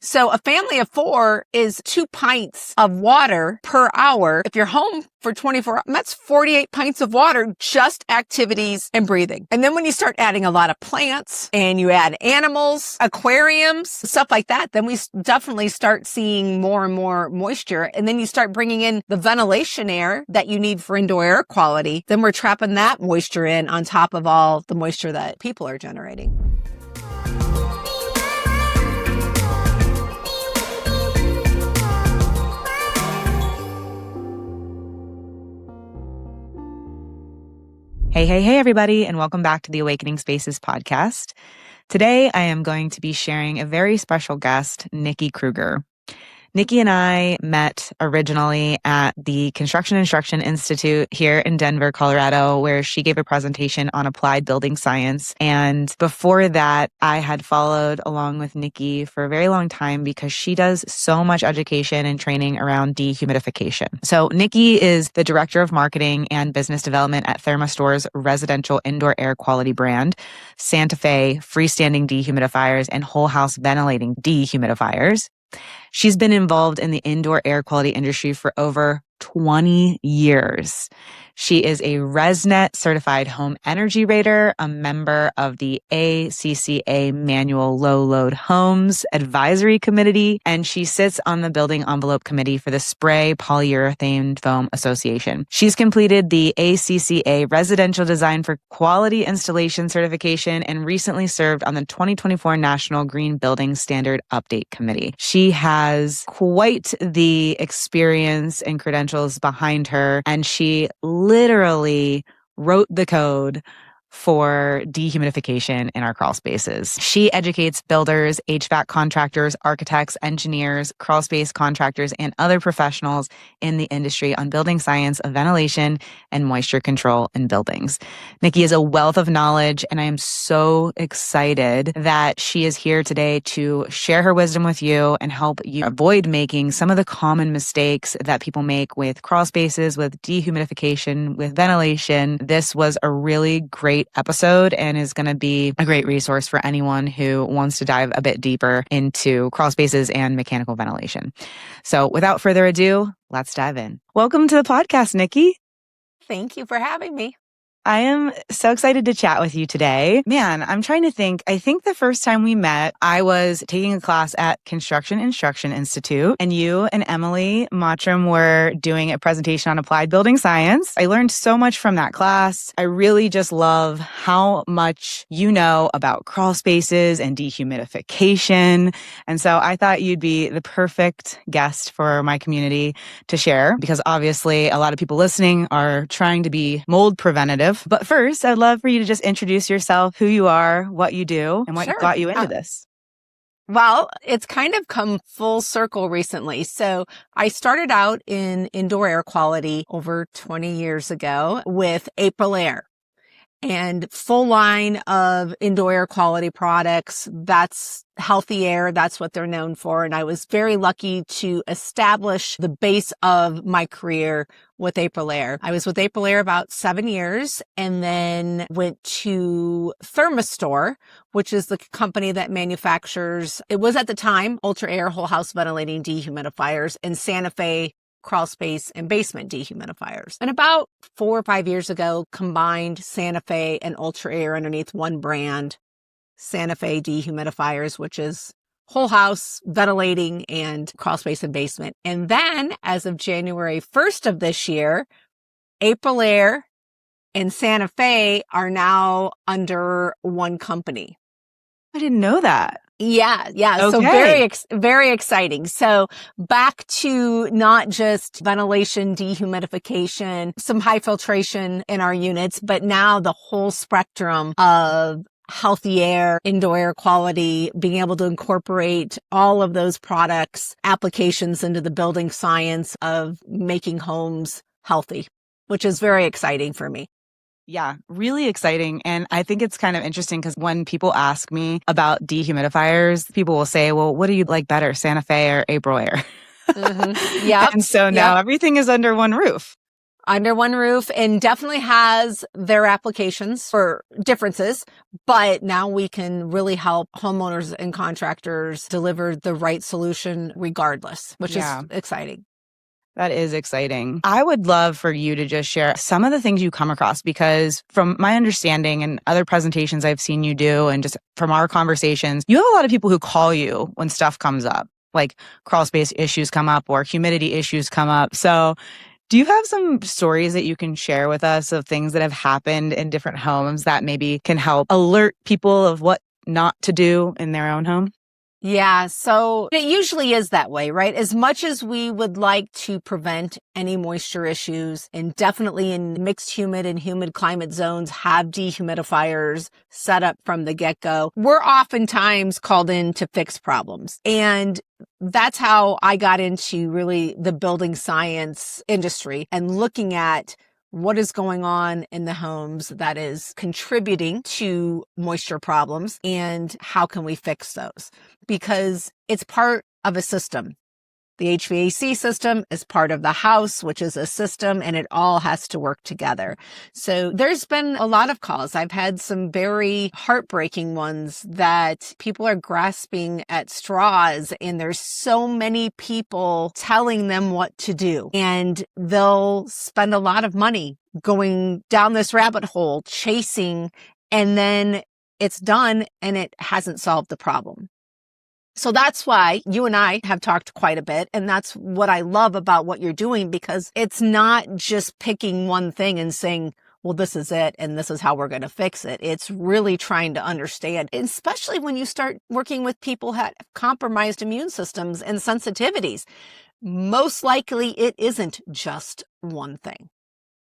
So a family of 4 is 2 pints of water per hour. If you're home for 24 hours, that's 48 pints of water, just activities and breathing. And then when you start adding a lot of plants and you add animals, aquariums, stuff like that, then we definitely start seeing more and more moisture. And then you start bringing in the ventilation air that you need for indoor air quality. Then we're trapping that moisture in on top of all the moisture that people are generating. Hey, everybody, and welcome back to the Awakening Spaces podcast. Today, I am going to be sharing a very special guest, Nikki Krueger. Nikki and I met originally at the Construction Instruction Institute here in Denver, Colorado, where she gave a presentation on applied building science. And before that, I had followed along with Nikki for a very long time because she does so much education and training around dehumidification. So Nikki is the Director of Marketing and Business Development at Thermistor's residential indoor air quality brand, Santa Fe freestanding dehumidifiers, and whole house ventilating dehumidifiers. She's been involved in the indoor air quality industry for over 20 years. She is a ResNet certified home energy rater, a member of the ACCA Manual Low Load Homes Advisory Committee, and she sits on the Building Envelope Committee for the Spray Polyurethane Foam Association. She's completed the ACCA Residential Design for Quality Installation certification and recently served on the 2024 National Green Building Standard Update Committee. She has quite the experience and credentials behind her, and she literally wrote the code for dehumidification in our crawl spaces. She educates builders, HVAC contractors, architects, engineers, crawl space contractors, and other professionals in the industry on building science of ventilation and moisture control in buildings. Nikki is a wealth of knowledge, and I am so excited that she is here today to share her wisdom with you and help you avoid making some of the common mistakes that people make with crawl spaces, with dehumidification, with ventilation. This was a really great episode and is going to be a great resource for anyone who wants to dive a bit deeper into crawl spaces and mechanical ventilation. So without further ado, let's dive in. Welcome to the podcast, Nikki. Thank you for having me. I am so excited to chat with you today. Man, I'm trying to think. I think the first time we met, I was taking a class at Construction Instruction Institute, and you and Emily Mottram were doing a presentation on applied building science. I learned so much from that class. I really just love how much you know about crawl spaces and dehumidification. And so I thought you'd be the perfect guest for my community to share, because obviously a lot of people listening are trying to be mold preventative. But first, I'd love for you to just introduce yourself, who you are, what you do, and what got you into this. Well, it's kind of come full circle recently. So I started out in indoor air quality over 20 years ago with April Air. And full line of indoor air quality products. That's healthy air. That's what they're known for. And I was very lucky to establish the base of my career with April Air. I was with April Air about 7 years and then went to Thermistor, which is the company that manufactures, it was at the time, Ultra Air whole house ventilating dehumidifiers, and Santa Fe crawl space and basement dehumidifiers. And about 4 or 5 years ago, combined Santa Fe and Ultra Air underneath one brand, Santa Fe dehumidifiers, which is whole house ventilating and crawl space and basement. And then as of January 1st of this year, April Air and Santa Fe are now under one company. I didn't know that. Yeah. Okay. So very exciting. So back to not just ventilation, dehumidification, some high filtration in our units, but now the whole spectrum of healthy air, indoor air quality, being able to incorporate all of those products, applications into the building science of making homes healthy, which is very exciting for me. Yeah, really exciting. And I think it's kind of interesting because when people ask me about dehumidifiers, people will say, well, what do you like better, Santa Fe or April Air? Mm-hmm. Yeah. And so now everything is under one roof. under one roof, and definitely has their applications for differences. But now we can really help homeowners and contractors deliver the right solution regardless, which is exciting. That is exciting. I would love for you to just share some of the things you come across, because from my understanding and other presentations I've seen you do, and just from our conversations, you have a lot of people who call you when stuff comes up, like crawl space issues come up or humidity issues come up. So do you have some stories that you can share with us of things that have happened in different homes that maybe can help alert people of what not to do in their own home? Yeah, so it usually is that way, right? As much as we would like to prevent any moisture issues, and definitely in mixed humid and humid climate zones have dehumidifiers set up from the get-go, we're oftentimes called in to fix problems. And that's how I got into really the building science industry and looking at what is going on in the homes that is contributing to moisture problems and how can we fix those? Because it's part of a system. The HVAC system is part of the house, which is a system, and it all has to work together. So there's been a lot of calls. I've had some very heartbreaking ones that people are grasping at straws, and there's so many people telling them what to do. And they'll spend a lot of money going down this rabbit hole, chasing, and then it's done and it hasn't solved the problem. So that's why you and I have talked quite a bit. And that's what I love about what you're doing, because it's not just picking one thing and saying, well, this is it and this is how we're going to fix it. It's really trying to understand, especially when you start working with people who have compromised immune systems and sensitivities. Most likely it isn't just one thing.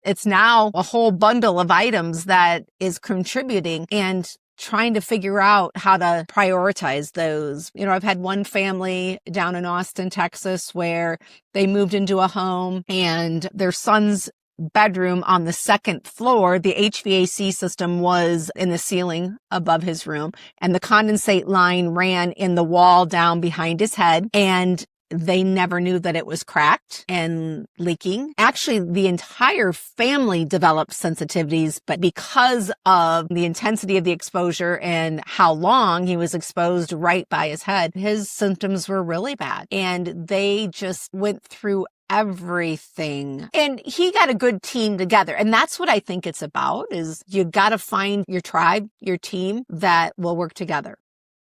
It's now a whole bundle of items that is contributing, and trying to figure out how to prioritize those. You know, I've had one family down in Austin, Texas, where they moved into a home and their son's bedroom on the second floor, the HVAC system was in the ceiling above his room, and the condensate line ran in the wall down behind his head, and they never knew that it was cracked and leaking. Actually, the entire family developed sensitivities, but because of the intensity of the exposure and how long he was exposed right by his head, his symptoms were really bad. And they just went through everything. And he got a good team together. And that's what I think it's about, is you got to find your tribe, your team that will work together.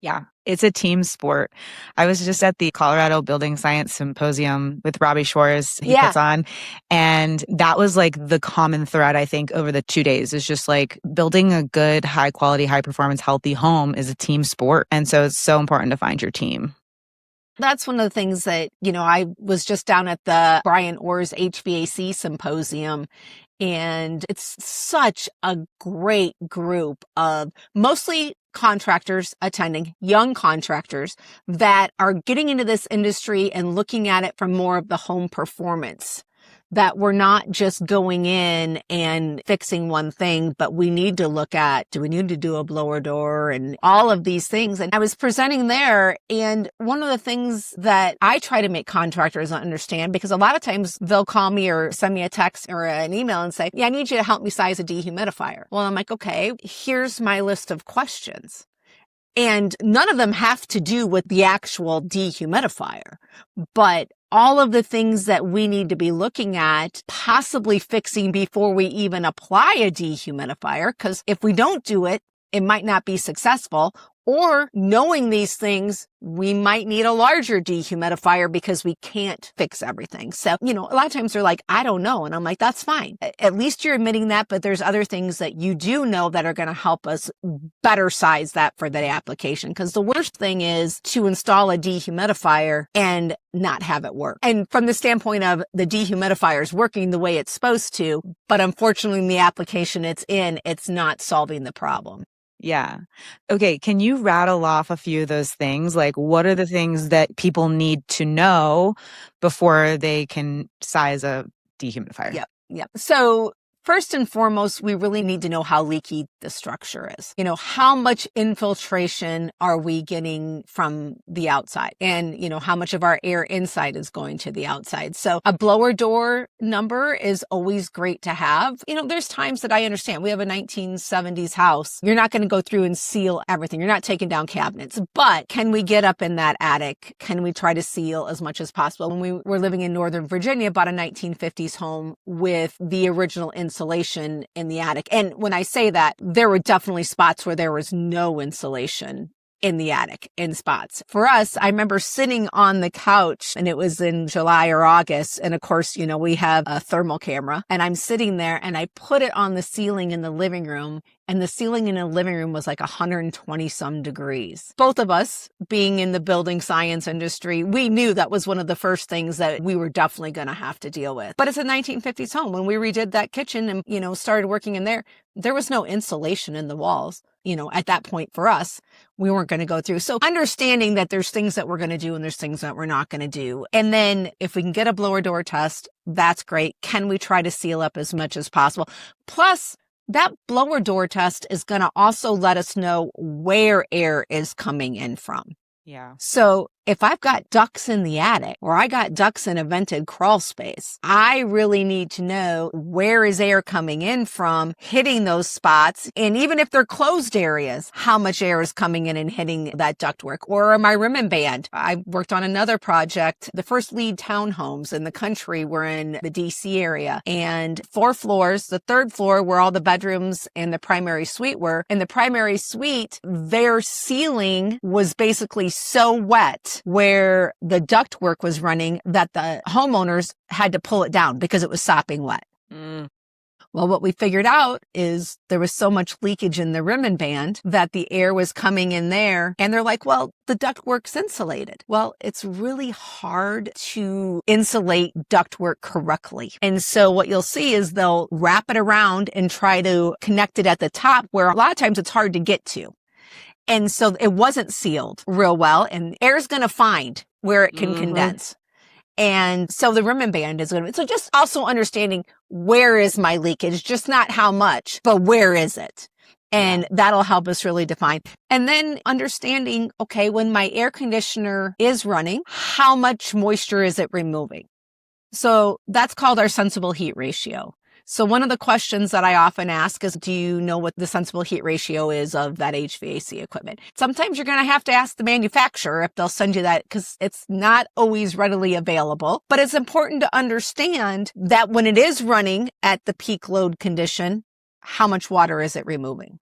Yeah, it's a team sport. I was just at the Colorado Building Science Symposium with Robbie Schwartz he puts on. And that was like the common thread, I think, over the 2 days, is just like building a good, high quality, high performance, healthy home is a team sport. And so it's so important to find your team. That's one of the things that, you know, I was just down at the Brian Orr's HVAC Symposium, and it's such a great group of mostly contractors attending, young contractors that are getting into this industry and looking at it from more of the home performance. That we're not just going in and fixing one thing, but we need to look at, do we need to do a blower door and all of these things? And I was presenting there, and one of the things that I try to make contractors understand, because a lot of times they'll call me or send me a text or an email and say, yeah, I need you to help me size a dehumidifier. Well, I'm like, okay, here's my list of questions. And none of them have to do with the actual dehumidifier, but all of the things that we need to be looking at, possibly fixing before we even apply a dehumidifier, because if we don't do it, it might not be successful. Or knowing these things, we might need a larger dehumidifier because we can't fix everything. So, you know, a lot of times they're like, I don't know. And I'm like, that's fine. At least you're admitting that, but there's other things that you do know that are going to help us better size that for the application. Because the worst thing is to install a dehumidifier and not have it work. And from the standpoint of the dehumidifier is working the way it's supposed to, but unfortunately in the application it's in, it's not solving the problem. Yeah. Okay. Can you rattle off a few of those things? Like, what are the things that people need to know before they can size a dehumidifier? Yep. So First and foremost, we really need to know how leaky the structure is. How much infiltration are we getting from the outside? And, how much of our air inside is going to the outside? So a blower door number is always great to have. There's times that I understand. We have a 1970s house. You're not going to go through and seal everything. You're not taking down cabinets. But can we get up in that attic? Can we try to seal as much as possible? When we were living in Northern Virginia, bought a 1950s home with the original insulation in the attic. And when I say that, there were definitely spots where there was no insulation in the attic in spots. For us, I remember sitting on the couch, and it was in July or August. And of course, we have a thermal camera, and I'm sitting there and I put it on the ceiling in the living room, and the ceiling in the living room was like 120 some degrees. Both of us being in the building science industry, we knew that was one of the first things that we were definitely going to have to deal with. But it's a 1950s home. When we redid that kitchen and, started working in there was no insulation in the walls. At that point for us, we weren't going to go through. So understanding that there's things that we're going to do and there's things that we're not going to do. And then if we can get a blower door test, that's great. Can we try to seal up as much as possible? Plus, that blower door test is going to also let us know where air is coming in from. Yeah. So if I've got ducts in the attic or I got ducts in a vented crawl space, I really need to know where is air coming in from, hitting those spots. And even if they're closed areas, how much air is coming in and hitting that ductwork. Or my rim and band. I worked on another project. The first LEED townhomes in the country were in the DC area, and 4 floors, the 3rd floor where all the bedrooms and the primary suite were. In the primary suite, their ceiling was basically so wet where the ductwork was running that the homeowners had to pull it down because it was sopping wet. Well, what we figured out is there was so much leakage in the rim and band that the air was coming in there. And they're like, well, the ductwork's insulated. Well, it's really hard to insulate ductwork correctly. And so what you'll see is they'll wrap it around and try to connect it at the top, where a lot of times it's hard to get to. And so it wasn't sealed real well, and air's going to find where it can condense. And so the rim and band is going to, so just also understanding where is my leakage, just not how much, but where is it? And that'll help us really define. And then understanding, okay, when my air conditioner is running, how much moisture is it removing? So that's called our sensible heat ratio. So one of the questions that I often ask is, do you know what the sensible heat ratio is of that HVAC equipment? Sometimes you're going to have to ask the manufacturer if they'll send you that, because it's not always readily available. But it's important to understand that when it is running at the peak load condition, how much water is it removing?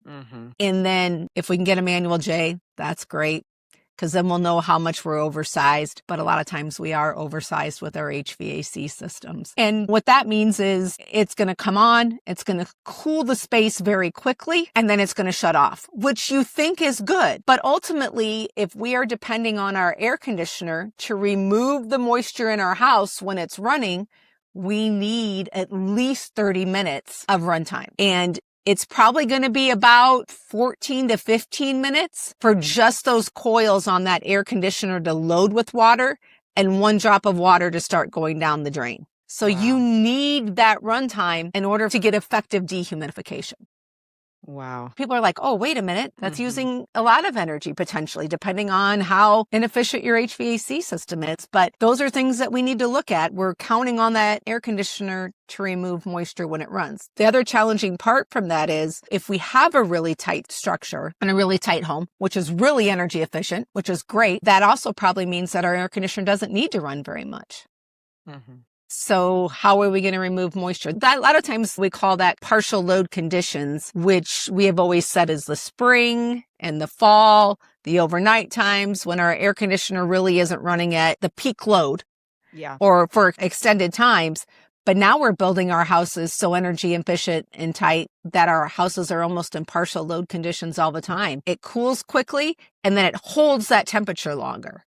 And then if we can get a manual J, that's great, because then we'll know how much we're oversized. But a lot of times we are oversized with our HVAC systems. And what that means is it's going to come on, it's going to cool the space very quickly, and then it's going to shut off, which you think is good. But ultimately, if we are depending on our air conditioner to remove the moisture in our house when it's running, we need at least 30 minutes of runtime. And it's probably going to be about 14 to 15 minutes for just those coils on that air conditioner to load with water and 1 drop of water to start going down the drain. So you need that runtime in order to get effective dehumidification. Wow. People are like, oh, wait a minute. That's using a lot of energy potentially, depending on how inefficient your HVAC system is. But those are things that we need to look at. We're counting on that air conditioner to remove moisture when it runs. The other challenging part from that is if we have a really tight structure and a really tight home, which is really energy efficient, which is great, that also probably means that our air conditioner doesn't need to run very much. So how are we going to remove moisture? That, a lot of times we call that partial load conditions, which we have always said is the spring and the fall, the overnight times when our air conditioner really isn't running at the peak load or for extended times. But now we're building our houses so energy efficient and tight that our houses are almost in partial load conditions all the time. It cools quickly and then it holds that temperature longer.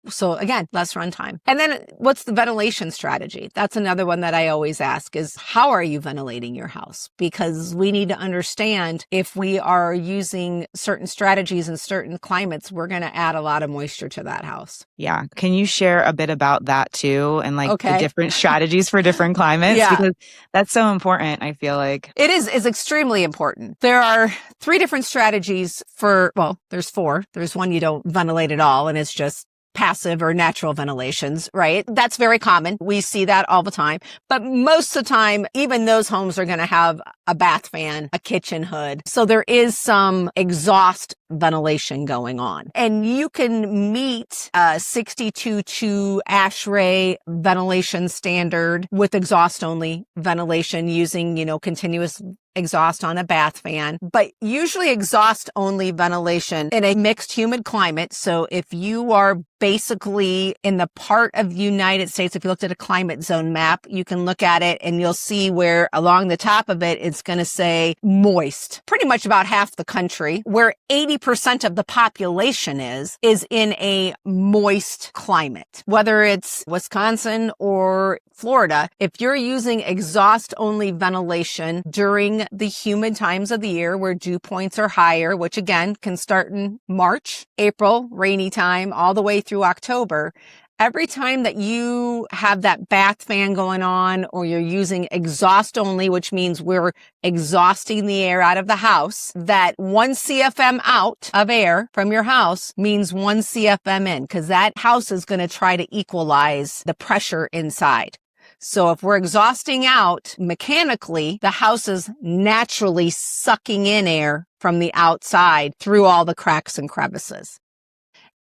So again, less runtime. And then what's the ventilation strategy? That's another one that I always ask is, how are you ventilating your house? Because we need to understand if we are using certain strategies in certain climates, we're going to add a lot of moisture to that house. Yeah. Can you share a bit about that too? And like the Okay. different strategies for different climates? Yeah. Because that's so important, I feel like. It is extremely important. There are 3 different strategies there's 4. There's one you don't ventilate at all, and it's just passive or natural ventilations, right? That's very common. We see that all the time. But most of the time, even those homes are going to have a bath fan, a kitchen hood. So there is some exhaust ventilation going on. And you can meet a 62 ASHRAE ventilation standard with exhaust only ventilation using, continuous exhaust on a bath fan, but usually exhaust only ventilation in a mixed humid climate. So if you are basically in the part of the United States, if you looked at a climate zone map, you can look at it and you'll see where along the top of it, it's going to say moist. Pretty much about half the country, where 80% of the population is in a moist climate. Whether it's Wisconsin or Florida, if you're using exhaust only ventilation during the humid times of the year where dew points are higher, which again can start in March, April, rainy time, all the way through October, every time that you have that bath fan going on or you're using exhaust only, which means we're exhausting the air out of the house, that 1 CFM out of air from your house means 1 CFM in, because that house is going to try to equalize the pressure inside. So if we're exhausting out mechanically, the house is naturally sucking in air from the outside through all the cracks and crevices.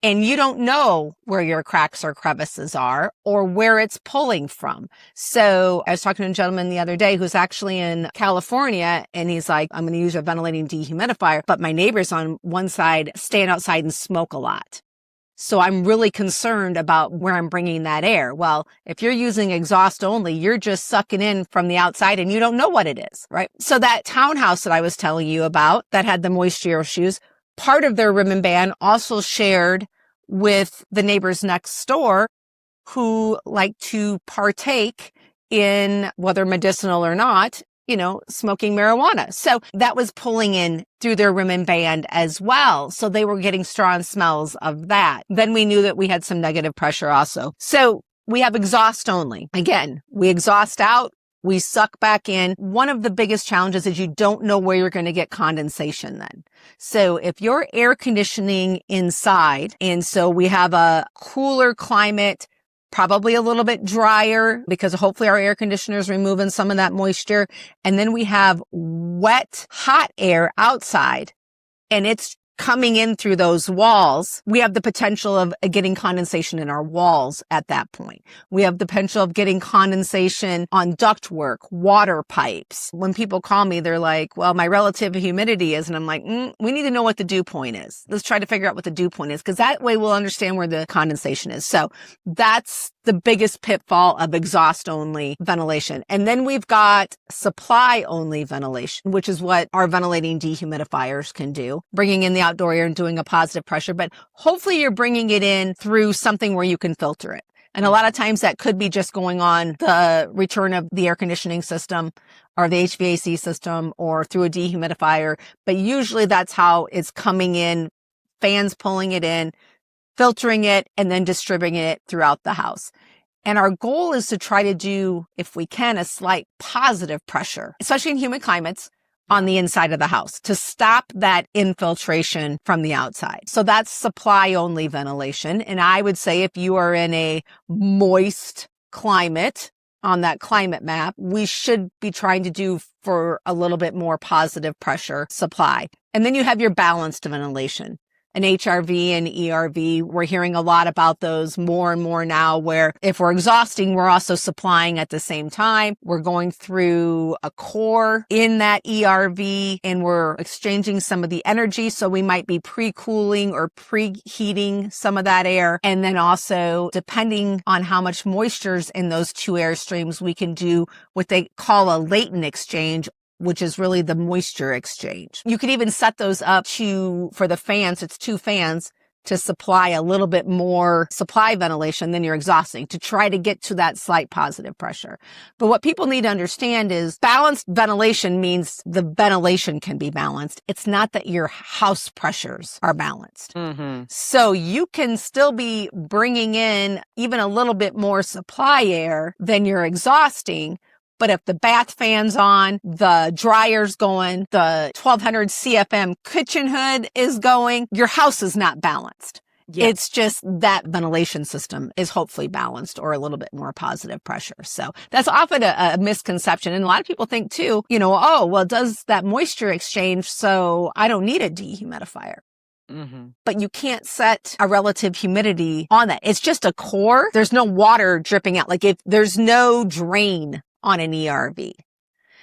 And you don't know where your cracks or crevices are or where it's pulling from. So I was talking to a gentleman the other day who's actually in California, and he's like, I'm going to use a ventilating dehumidifier, but my neighbors on one side stand outside and smoke a lot. So I'm really concerned about where I'm bringing that air. Well, if you're using exhaust only, you're just sucking in from the outside and you don't know what it is, right? So that townhouse that I was telling you about that had the moisture issues, part of their rim and ban also shared with the neighbors next door who like to partake in, whether medicinal or not, smoking marijuana. So that was pulling in through their rim and band as well. So they were getting strong smells of that. Then we knew that we had some negative pressure also. So we have exhaust only. Again, we exhaust out, we suck back in. One of the biggest challenges is you don't know where you're going to get condensation then. So if you're air conditioning inside, and so we have a cooler climate, probably a little bit drier because hopefully our air conditioner is removing some of that moisture. And then we have wet, hot air outside and it's coming in through those walls. We have the potential of getting condensation in our walls at that point. We have the potential of getting condensation on ductwork, water pipes. When people call me, they're like, well, my relative humidity is, and I'm like, we need to know what the dew point is. Let's try to figure out what the dew point is, because that way we'll understand where the condensation is. So that's the biggest pitfall of exhaust only ventilation. And then we've got supply only ventilation, which is what our ventilating dehumidifiers can do, bringing in the outdoor air and doing a positive pressure. But hopefully you're bringing it in through something where you can filter it. And a lot of times that could be just going on the return of the air conditioning system or the HVAC system or through a dehumidifier. But usually that's how it's coming in, fans pulling it in, filtering it, and then distributing it throughout the house. And our goal is to try to do, if we can, a slight positive pressure, especially in humid climates, on the inside of the house to stop that infiltration from the outside. So that's supply only ventilation. And I would say if you are in a moist climate on that climate map, we should be trying to do for a little bit more positive pressure supply. And then you have your balanced ventilation. An HRV and ERV, we're hearing a lot about those more and more now, where if we're exhausting, we're also supplying at the same time. We're going through a core in that ERV and we're exchanging some of the energy. So we might be pre-cooling or preheating some of that air. And then also, depending on how much moisture's in those two air streams, we can do what they call a latent exchange, which is really the moisture exchange. You could even set those up for the fans, it's 2 fans, to supply a little bit more supply ventilation than you're exhausting to try to get to that slight positive pressure. But what people need to understand is balanced ventilation means the ventilation can be balanced. It's not that your house pressures are balanced. Mm-hmm. So you can still be bringing in even a little bit more supply air than you're exhausting. But if the bath fan's on, the dryer's going, the 1200 CFM kitchen hood is going, your house is not balanced. Yeah. It's just that ventilation system is hopefully balanced or a little bit more positive pressure. So that's often a misconception. And a lot of people think too, oh, well, does that moisture exchange? So I don't need a dehumidifier. Mm-hmm. But you can't set a relative humidity on that. It's just a core. There's no water dripping out. Like if there's no drain on an ERV.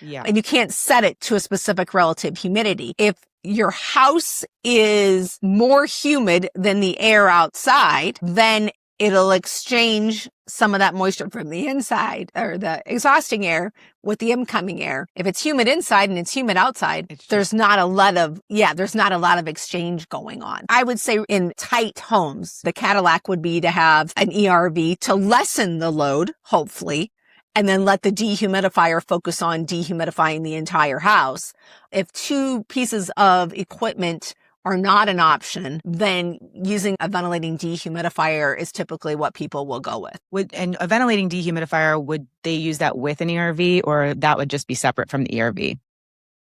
Yeah. And you can't set it to a specific relative humidity. If your house is more humid than the air outside, then it'll exchange some of that moisture from the inside or the exhausting air with the incoming air. If it's humid inside and it's humid outside, there's not a lot of exchange going on. I would say in tight homes, the Cadillac would be to have an ERV to lessen the load, hopefully, and then let the dehumidifier focus on dehumidifying the entire house. If two pieces of equipment are not an option, then using a ventilating dehumidifier is typically what people will go with. And a ventilating dehumidifier, would they use that with an ERV or that would just be separate from the ERV?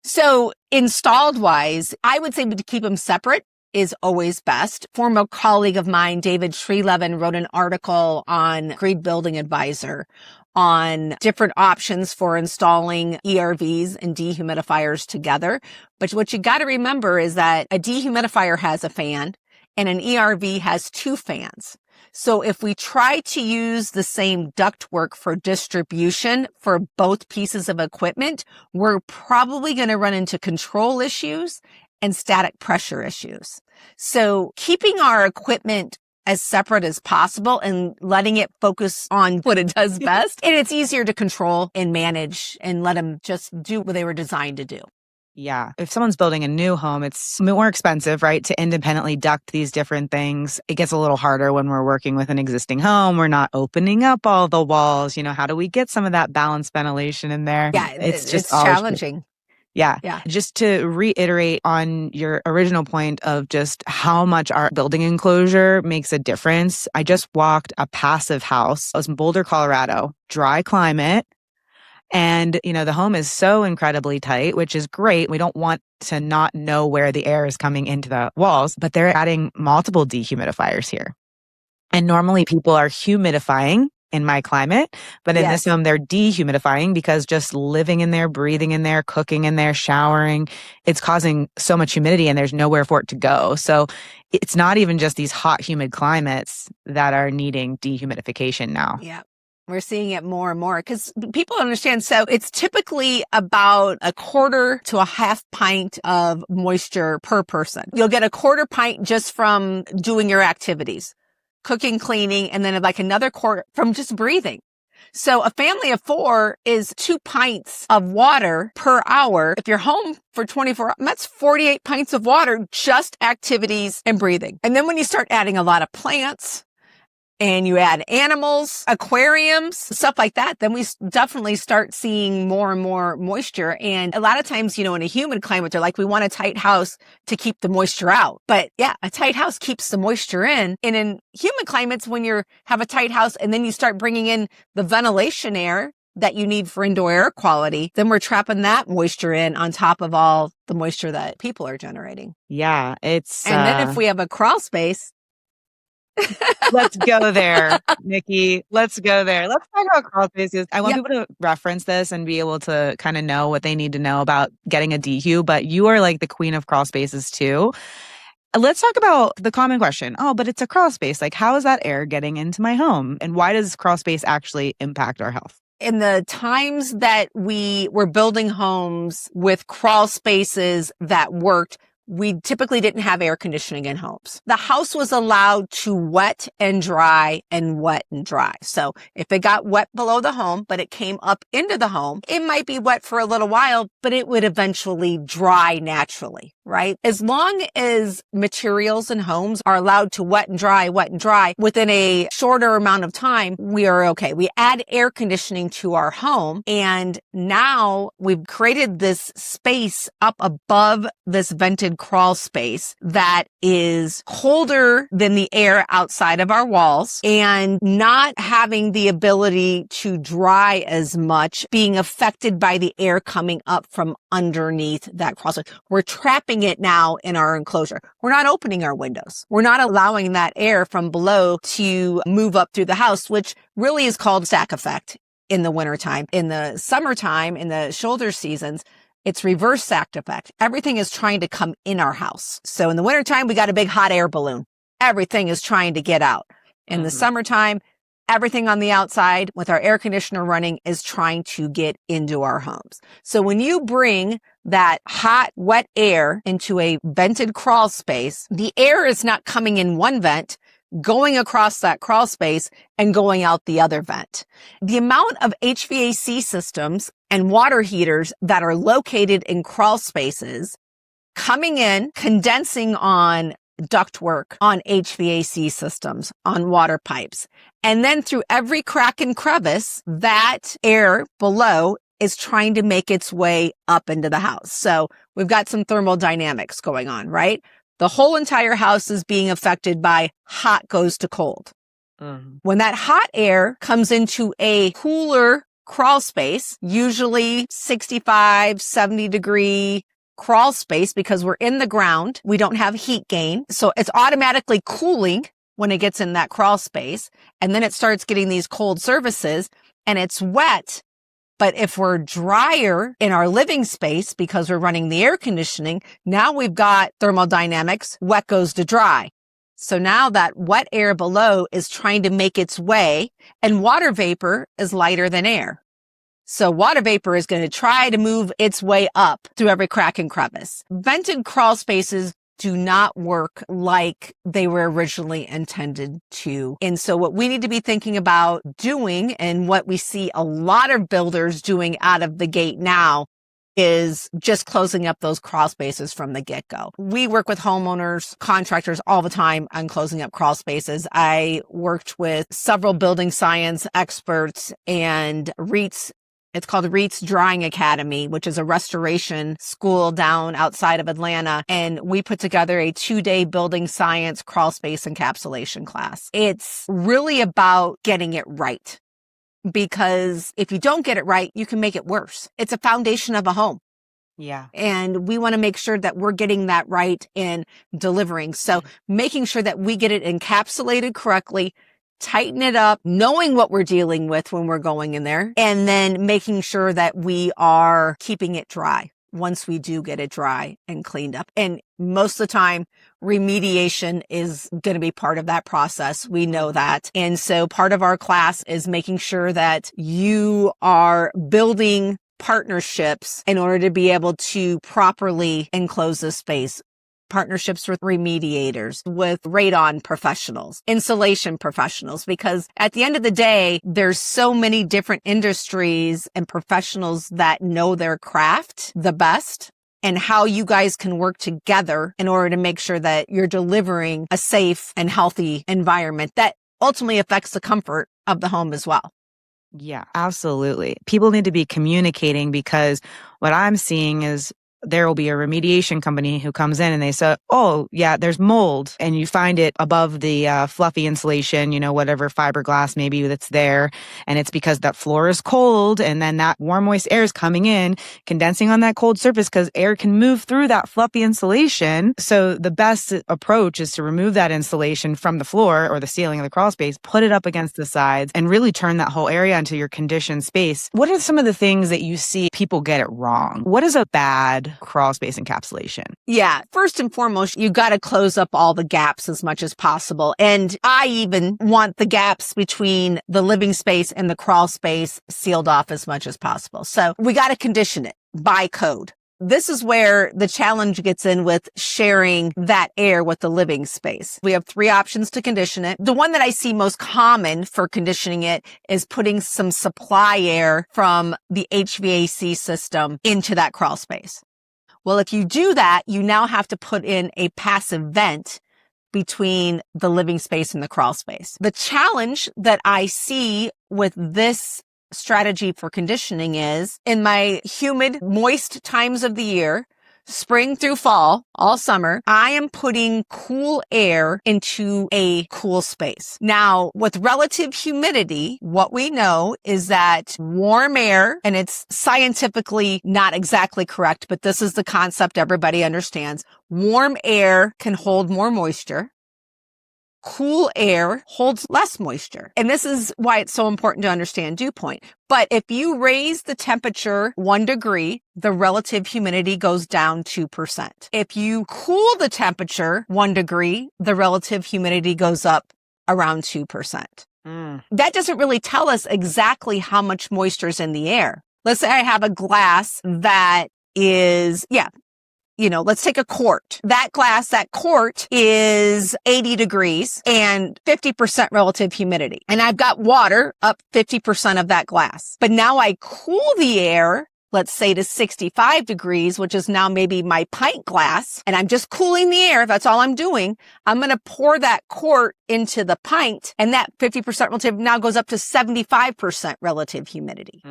So installed wise, I would say to keep them separate is always best. Former colleague of mine, David Shrelevin, wrote an article on Green Building Advisor on different options for installing ERVs and dehumidifiers together. But what you got to remember is that a dehumidifier has a fan and an ERV has two fans. So if we try to use the same ductwork for distribution for both pieces of equipment, we're probably going to run into control issues and static pressure issues. So keeping our equipment as separate as possible and letting it focus on what it does best. And it's easier to control and manage and let them just do what they were designed to do. Yeah. If someone's building a new home, it's more expensive, right, to independently duct these different things. It gets a little harder when we're working with an existing home. We're not opening up all the walls. How do we get some of that balanced ventilation in there? Yeah, it's challenging. Yeah. Just to reiterate on your original point of just how much our building enclosure makes a difference. I just walked a passive house. I was in Boulder, Colorado, dry climate. And, the home is so incredibly tight, which is great. We don't want to not know where the air is coming into the walls, but they're adding multiple dehumidifiers here. And normally people are humidifying in my climate, but in this home, they're dehumidifying because just living in there, breathing in there, cooking in there, showering, it's causing so much humidity and there's nowhere for it to go. So it's not even just these hot, humid climates that are needing dehumidification now. Yeah. We're seeing it more and more because people understand. So it's typically about a quarter to a half pint of moisture per person. You'll get a quarter pint just from doing your activities. Cooking, cleaning, and then like another quart from just breathing. So a family of 4 is 2 pints of water per hour. If you're home for 24 hours, that's 48 pints of water, just activities and breathing. And then when you start adding a lot of plants and you add animals, aquariums, stuff like that, then we definitely start seeing more and more moisture. And a lot of times, in a humid climate, they're like, we want a tight house to keep the moisture out. But yeah, a tight house keeps the moisture in. And in humid climates, when you have a tight house and then you start bringing in the ventilation air that you need for indoor air quality, then we're trapping that moisture in on top of all the moisture that people are generating. Yeah, it's... And then if we have a crawl space, let's go there, Nikki. Let's go there. Let's talk about crawl spaces. I want people to reference this and be able to kind of know what they need to know about getting a dehu, but you are like the queen of crawl spaces too. Let's talk about the common question. Oh, but it's a crawl space. Like, how is that air getting into my home? And why does crawl space actually impact our health? In the times that we were building homes with crawl spaces that worked, we typically didn't have air conditioning in homes. The house was allowed to wet and dry and wet and dry. So if it got wet below the home, but it came up into the home, it might be wet for a little while, but it would eventually dry naturally. right? As long as materials and homes are allowed to wet and dry within a shorter amount of time, we are okay. We add air conditioning to our home, and now we've created this space up above this vented crawl space that is colder than the air outside of our walls and not having the ability to dry as much, being affected by the air coming up from underneath that crawl space. We're trapping it now in our enclosure. We're not opening our windows. We're not allowing that air from below to move up through the house, which really is called stack effect in the wintertime. In the summertime, in the shoulder seasons, it's reverse stack effect. Everything is trying to come in our house. So in the wintertime, we got a big hot air balloon. Everything is trying to get out. In the summertime, everything on the outside with our air conditioner running is trying to get into our homes. So when you bring that hot, wet air into a vented crawl space, the air is not coming in one vent, going across that crawl space and going out the other vent. The amount of HVAC systems and water heaters that are located in crawl spaces coming in, condensing on ductwork, on HVAC systems, on water pipes. And then through every crack and crevice, that air below is trying to make its way up into the house. So we've got some thermodynamics going on, right? The whole entire house is being affected by hot goes to cold. When that hot air comes into a cooler crawl space, usually 65, 70 degree crawl space, because we're in the ground, we don't have heat gain. So it's automatically cooling when it gets in that crawl space. And then it starts getting these cold surfaces and it's wet. But if we're drier in our living space because we're running the air conditioning, now we've got thermodynamics, wet goes to dry. So now that wet air below is trying to make its way, and water vapor is lighter than air. So water vapor is going to try to move its way up through every crack and crevice. Vented crawl spaces do not work like they were originally intended to. And so what we need to be thinking about doing, and what we see a lot of builders doing out of the gate now, is just closing up those crawl spaces from the get-go. We work with homeowners, contractors all the time on closing up crawl spaces. I worked with several building science experts and REITs. It's called REITs Drying Academy, which is a restoration school down outside of Atlanta. And we put together a 2-day building science crawl space encapsulation class. It's really about getting it right, because if you don't get it right, you can make it worse. It's a foundation of a home. Yeah. And we want to make sure that we're getting that right in delivering. So making sure that we get it encapsulated correctly, tighten it up, knowing what we're dealing with when we're going in there, and then making sure that we are keeping it dry once we do get it dry and cleaned up. And most of the time, remediation is going to be part of that process. We know that. And so part of our class is making sure that you are building partnerships in order to be able to properly enclose the space. Partnerships with remediators, with radon professionals, insulation professionals, because at the end of the day, there's so many different industries and professionals that know their craft the best, and how you guys can work together in order to make sure that you're delivering a safe and healthy environment that ultimately affects the comfort of the home as well. Yeah, absolutely. People need to be communicating, because what I'm seeing is there will be a remediation company who comes in and they say, oh, yeah, there's mold. And you find it above the fluffy insulation, whatever fiberglass maybe that's there. And it's because that floor is cold. And then that warm, moist air is coming in, condensing on that cold surface, because air can move through that fluffy insulation. So the best approach is to remove that insulation from the floor or the ceiling of the crawl space, put it up against the sides, and really turn that whole area into your conditioned space. What are some of the things that you see people get it wrong? What is a bad crawl space encapsulation? Yeah. First and foremost, you got to close up all the gaps as much as possible. And I even want the gaps between the living space and the crawl space sealed off as much as possible. So we got to condition it by code. This is where the challenge gets in with sharing that air with the living space. We have 3 options to condition it. The one that I see most common for conditioning it is putting some supply air from the HVAC system into that crawl space. Well, if you do that, you now have to put in a passive vent between the living space and the crawl space. The challenge that I see with this strategy for conditioning is in my humid, moist times of the year, spring through fall, all summer, I am putting cool air into a cool space. Now, with relative humidity, what we know is that warm air, and it's scientifically not exactly correct, but this is the concept everybody understands. Warm air can hold more moisture. Cool air holds less moisture. And this is why it's so important to understand dew point. But if you raise the temperature 1 degree, the relative humidity goes down 2%. If you cool the temperature 1 degree, the relative humidity goes up around 2%. That doesn't really tell us exactly how much moisture is in the air. Let's say I have a glass that is, let's take a quart. That quart is 80 degrees and 50% relative humidity. And I've got water up 50% of that glass. But now I cool the air, let's say to 65 degrees, which is now maybe my pint glass, and I'm just cooling the air. That's all I'm doing. I'm going to pour that quart into the pint, and that 50% relative now goes up to 75% relative humidity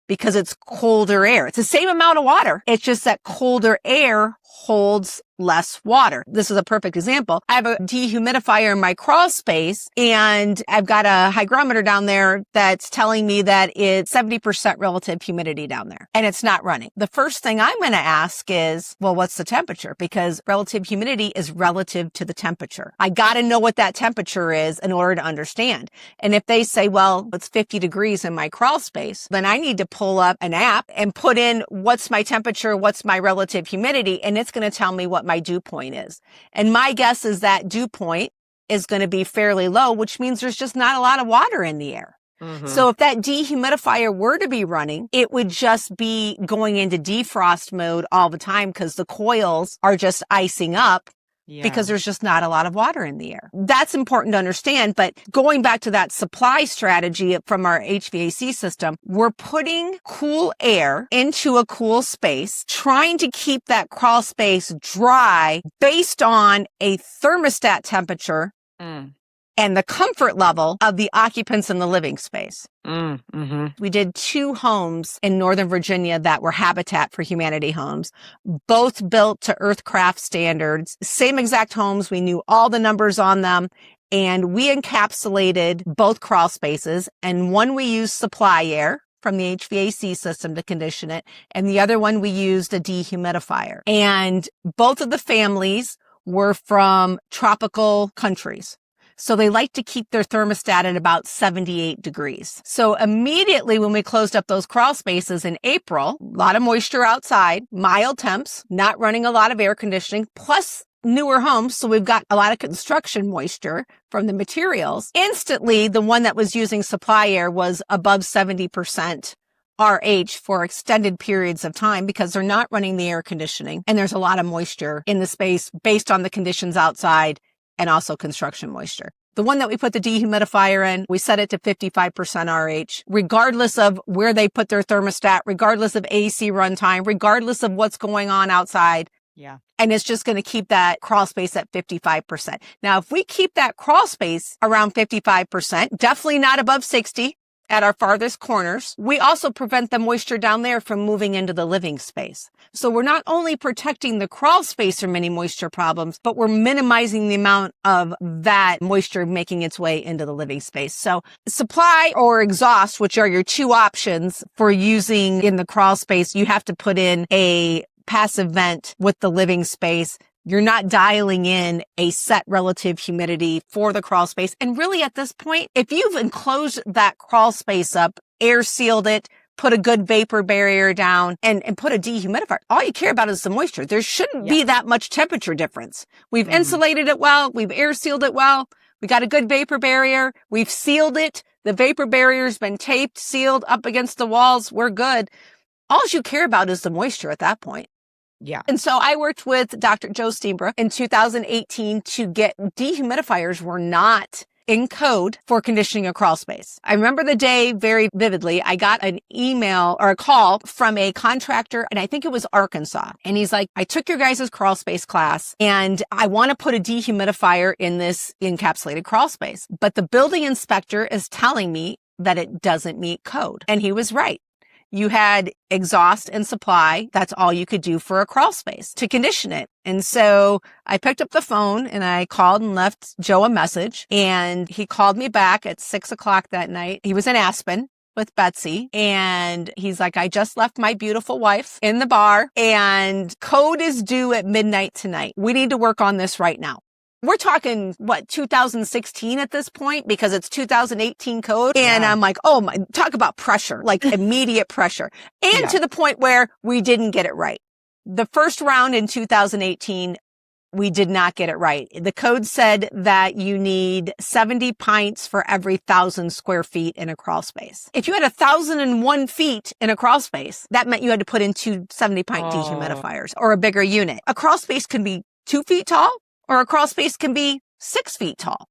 because it's colder air. It's the same amount of water. It's just that colder air holds less water. This is a perfect example. I have a dehumidifier in my crawl space, and I've got a hygrometer down there that's telling me that it's 70% relative humidity down there, and it's not running. The first thing I'm going to ask is, well, what's the temperature? Because relative humidity is relative to the temperature. I got to know what that temperature is in order to understand. And if they say, well, it's 50 degrees in my crawl space, then I need to pull up an app and put in what's my temperature, what's my relative humidity, and it's going to tell me what my dew point is. And my guess is that dew point is going to be fairly low, which means there's just not a lot of water in the air. So if that dehumidifier were to be running, it would just be going into defrost mode all the time because the coils are just icing up because there's just not a lot of water in the air. That's important to understand. But going back to that supply strategy from our HVAC system, we're putting cool air into a cool space, trying to keep that crawl space dry based on a thermostat temperature and the comfort level of the occupants in the living space. We did 2 homes in Northern Virginia that were Habitat for Humanity homes, both built to Earthcraft standards, same exact homes. We knew all the numbers on them, and we encapsulated both crawl spaces, and one we used supply air from the HVAC system to condition it, and the other one we used a dehumidifier. And both of the families were from tropical countries. So they like to keep their thermostat at about 78 degrees. So immediately when we closed up those crawl spaces in April, a lot of moisture outside, mild temps, not running a lot of air conditioning, plus newer homes. So we've got a lot of construction moisture from the materials. Instantly, the one that was using supply air was above 70% RH for extended periods of time because they're not running the air conditioning. And there's a lot of moisture in the space based on the conditions outside and also construction moisture. The one that we put the dehumidifier in, we set it to 55% RH, regardless of where they put their thermostat, regardless of AC runtime, regardless of what's going on outside. And it's just going to keep that crawl space at 55%. Now, if we keep that crawl space around 55%, definitely not above 60 at our farthest corners, we also prevent the moisture down there from moving into the living space. So we're not only protecting the crawl space from any moisture problems, but we're minimizing the amount of that moisture making its way into the living space. So supply or exhaust, which are your 2 options for using in the crawl space, you have to put in a passive vent with the living space. You're not dialing in a set relative humidity for the crawl space. And really at this point, if you've enclosed that crawl space up, air sealed it, put a good vapor barrier down and put a dehumidifier, all you care about is the moisture. There shouldn't be that much temperature difference. We've insulated it well. We've air sealed it well. We got a good vapor barrier. We've sealed it. The vapor barrier's been taped, sealed up against the walls. We're good. All you care about is the moisture at that point. And so I worked with Dr. Joe Steenbrook in 2018 to get dehumidifiers were not in code for conditioning a crawl space. I remember the day very vividly. I got an email or a call from a contractor, and I think it was Arkansas. And he's like, I took your guys' crawl space class and I want to put a dehumidifier in this encapsulated crawl space. But the building inspector is telling me that it doesn't meet code. And he was right. You had exhaust and supply. That's all you could do for a crawl space to condition it. And so I picked up the phone and I called and left Joe a message, and he called me back at 6:00 that night. He was in Aspen with Betsy, and he's like, I just left my beautiful wife in the bar and code is due at midnight tonight. We need to work on this right now. We're talking, 2016 at this point, because it's 2018 code. And I'm like, oh my, talk about pressure, like immediate pressure. And to the point where we didn't get it right. The first round in 2018, we did not get it right. The code said that you need 70 pints for every 1,000 square feet in a crawl space. If you had 1,001 feet in a crawl space, that meant you had to put in two 70-pint dehumidifiers or a bigger unit. A crawl space can be 2 feet tall, or a crawl space can be 6 feet tall.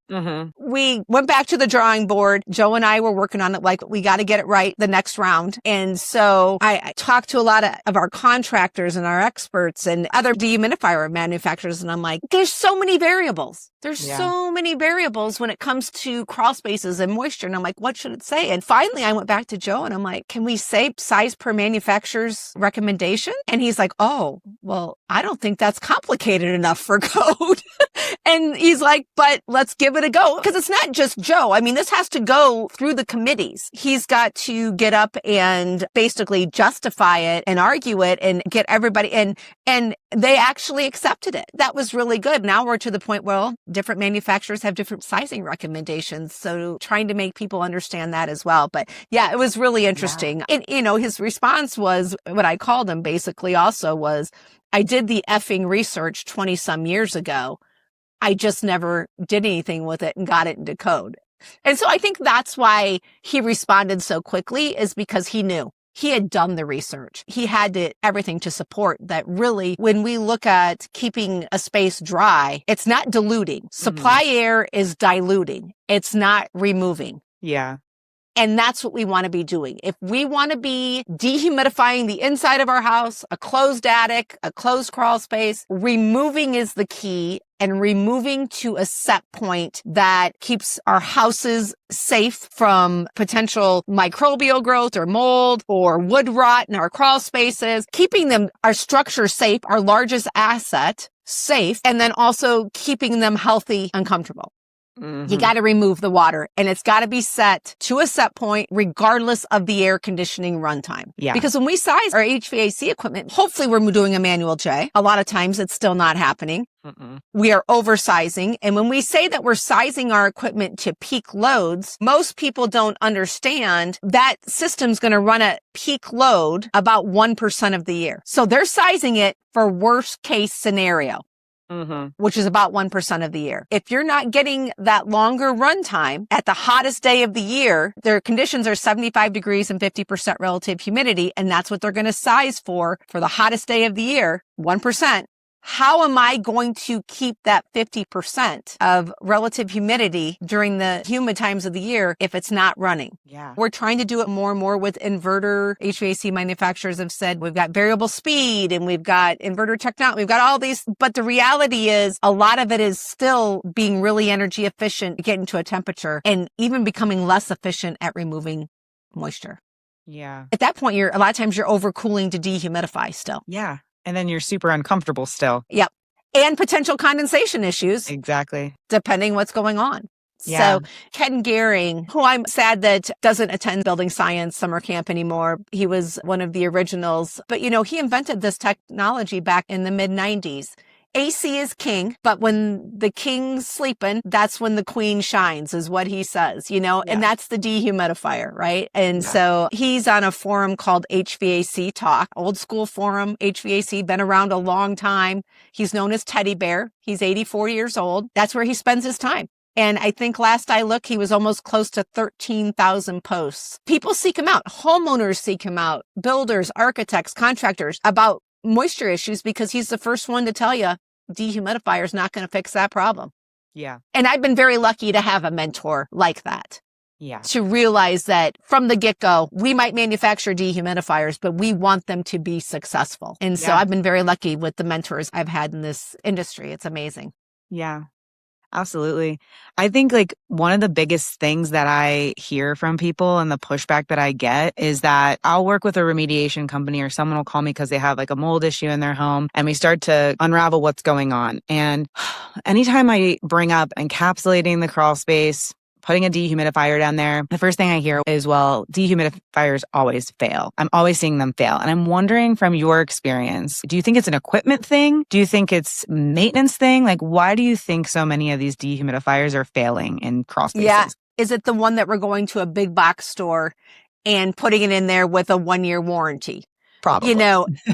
We went back to the drawing board. Joe and I were working on it like, we got to get it right the next round. And so I talked to a lot of our contractors and our experts and other dehumidifier manufacturers. And I'm like, there's so many variables. There's so many variables when it comes to crawl spaces and moisture. And I'm like, what should it say? And finally, I went back to Joe and I'm like, can we say size per manufacturer's recommendation? And he's like, oh, well, I don't think that's complicated enough for code. And he's like, but let's give it a go. Because it's not just Joe. I mean, this has to go through the committees. He's got to get up and basically justify it and argue it and get everybody and they actually accepted it. That was really good. Now we're to the point where different manufacturers have different sizing recommendations. So trying to make people understand that as well. But yeah, it was really interesting. And, his response was, what I called him basically also was, I did the effing research 20 some years ago. I just never did anything with it and got it into code. And so I think that's why he responded so quickly, is because he knew. He had done the research. He had everything to support that. Really, when we look at keeping a space dry, it's not diluting. Supply air is diluting. It's not removing. Yeah. And that's what we want to be doing. If we want to be dehumidifying the inside of our house, a closed attic, a closed crawl space, removing is the key, and removing to a set point that keeps our houses safe from potential microbial growth or mold or wood rot in our crawl spaces, keeping them, our structure safe, our largest asset safe, and then also keeping them healthy and comfortable. You got to remove the water, and it's got to be set to a set point regardless of the air conditioning runtime. Yeah. Because when we size our HVAC equipment, hopefully we're doing a manual J. A lot of times it's still not happening. We are oversizing. And when we say that we're sizing our equipment to peak loads, most people don't understand that system's going to run at peak load about 1% of the year. So they're sizing it for worst case scenario. Which is about 1% of the year. If you're not getting that longer runtime at the hottest day of the year, their conditions are 75 degrees and 50% relative humidity, and that's what they're going to size for the hottest day of the year, 1%. How am I going to keep that 50% of relative humidity during the humid times of the year if it's not running? Yeah. We're trying to do it more and more with inverter. HVAC manufacturers have said we've got variable speed and we've got inverter technology. We've got all these, but the reality is a lot of it is still being really energy efficient, getting to a temperature, and even becoming less efficient at removing moisture. Yeah. At that point, a lot of times you're overcooling to dehumidify still. Yeah. And then you're super uncomfortable still. Yep. And potential condensation issues. Exactly. Depending what's going on. Yeah. So Ken Gehring, who I'm sad that doesn't attend building science summer camp anymore. He was one of the originals, but he invented this technology back in the mid 90s. AC is king, but when the king's sleeping, that's when the queen shines, is what he says, and that's the dehumidifier, right? And so he's on a forum called HVAC Talk, old school forum, HVAC, been around a long time. He's known as Teddy Bear. He's 84 years old. That's where he spends his time. And I think last I looked, he was almost close to 13,000 posts. People seek him out. Homeowners seek him out. Builders, architects, contractors about moisture issues, because he's the first one to tell you dehumidifier is not going to fix that problem. Yeah. And I've been very lucky to have a mentor like that. Yeah. To realize that from the get-go, we might manufacture dehumidifiers, but we want them to be successful. And so I've been very lucky with the mentors I've had in this industry. It's amazing. Yeah. Absolutely. I think like one of the biggest things that I hear from people and the pushback that I get is that I'll work with a remediation company or someone will call me because they have like a mold issue in their home and we start to unravel what's going on. And anytime I bring up encapsulating the crawl space, putting a dehumidifier down there, the first thing I hear is, well, dehumidifiers always fail. I'm always seeing them fail. And I'm wondering from your experience, do you think it's an equipment thing? Do you think it's maintenance thing? Like, why do you think so many of these dehumidifiers are failing in crawl spaces? Yeah. Is it the one that we're going to a big box store and putting it in there with a 1-year warranty? Probably.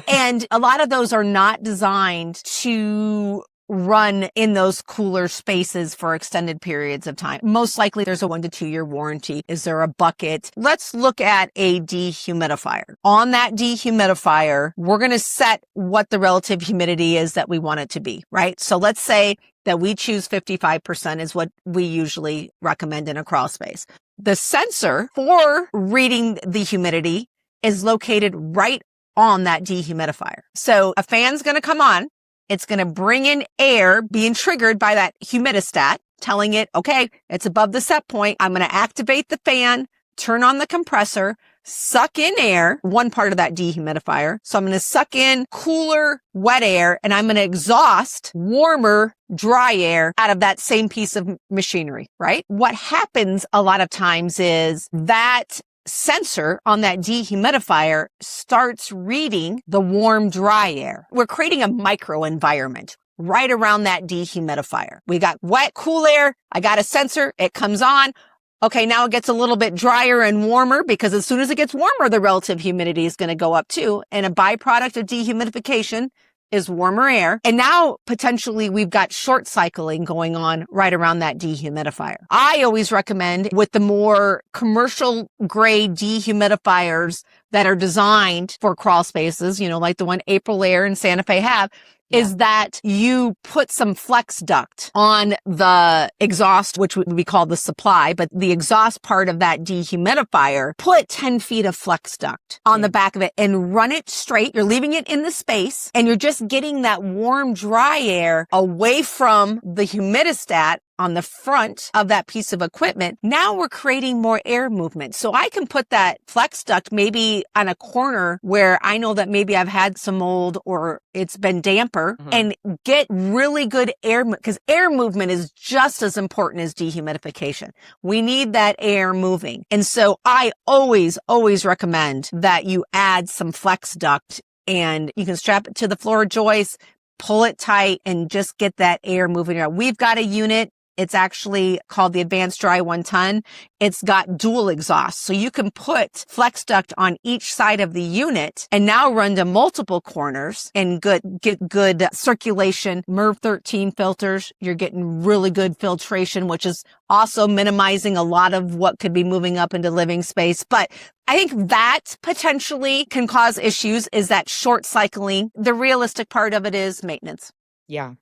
And a lot of those are not designed to run in those cooler spaces for extended periods of time. Most likely there's a 1 to 2 year warranty. Is there a bucket? Let's look at a dehumidifier. On that dehumidifier, we're going to set what the relative humidity is that we want it to be, right? So let's say that we choose 55% is what we usually recommend in a crawl space. The sensor for reading the humidity is located right on that dehumidifier. So a fan's going to come on. It's going to bring in air being triggered by that humidistat, telling it, okay, it's above the set point. I'm going to activate the fan, turn on the compressor, suck in air, one part of that dehumidifier. So I'm going to suck in cooler, wet air, and I'm going to exhaust warmer, dry air out of that same piece of machinery, right? What happens a lot of times is that sensor on that dehumidifier starts reading the warm, dry air. We're creating a micro environment right around that dehumidifier. We got wet, cool air. I got a sensor. It comes on. Okay, now it gets a little bit drier and warmer because as soon as it gets warmer, the relative humidity is going to go up too. And a byproduct of dehumidification is warmer air. And now potentially we've got short cycling going on right around that dehumidifier. I always recommend with the more commercial grade dehumidifiers that are designed for crawl spaces, like the one April Air and Santa Fe have, is that you put some flex duct on the exhaust, which would be called the supply, but the exhaust part of that dehumidifier, put 10 feet of flex duct on the back of it and run it straight. You're leaving it in the space and you're just getting that warm, dry air away from the humidistat on the front of that piece of equipment. Now we're creating more air movement. So I can put that flex duct maybe on a corner where I know that maybe I've had some mold or it's been damper and get really good air, because air movement is just as important as dehumidification. We need that air moving. And so I always recommend that you add some flex duct and you can strap it to the floor joist, pull it tight and just get that air moving around. We've got a unit. It's actually called the Advanced Dry 1-ton. It's got dual exhaust. So you can put flex duct on each side of the unit and now run to multiple corners and get good circulation. MERV 13 filters. You're getting really good filtration, which is also minimizing a lot of what could be moving up into living space. But I think that potentially can cause issues, is that short cycling. The realistic part of it is maintenance. Yeah.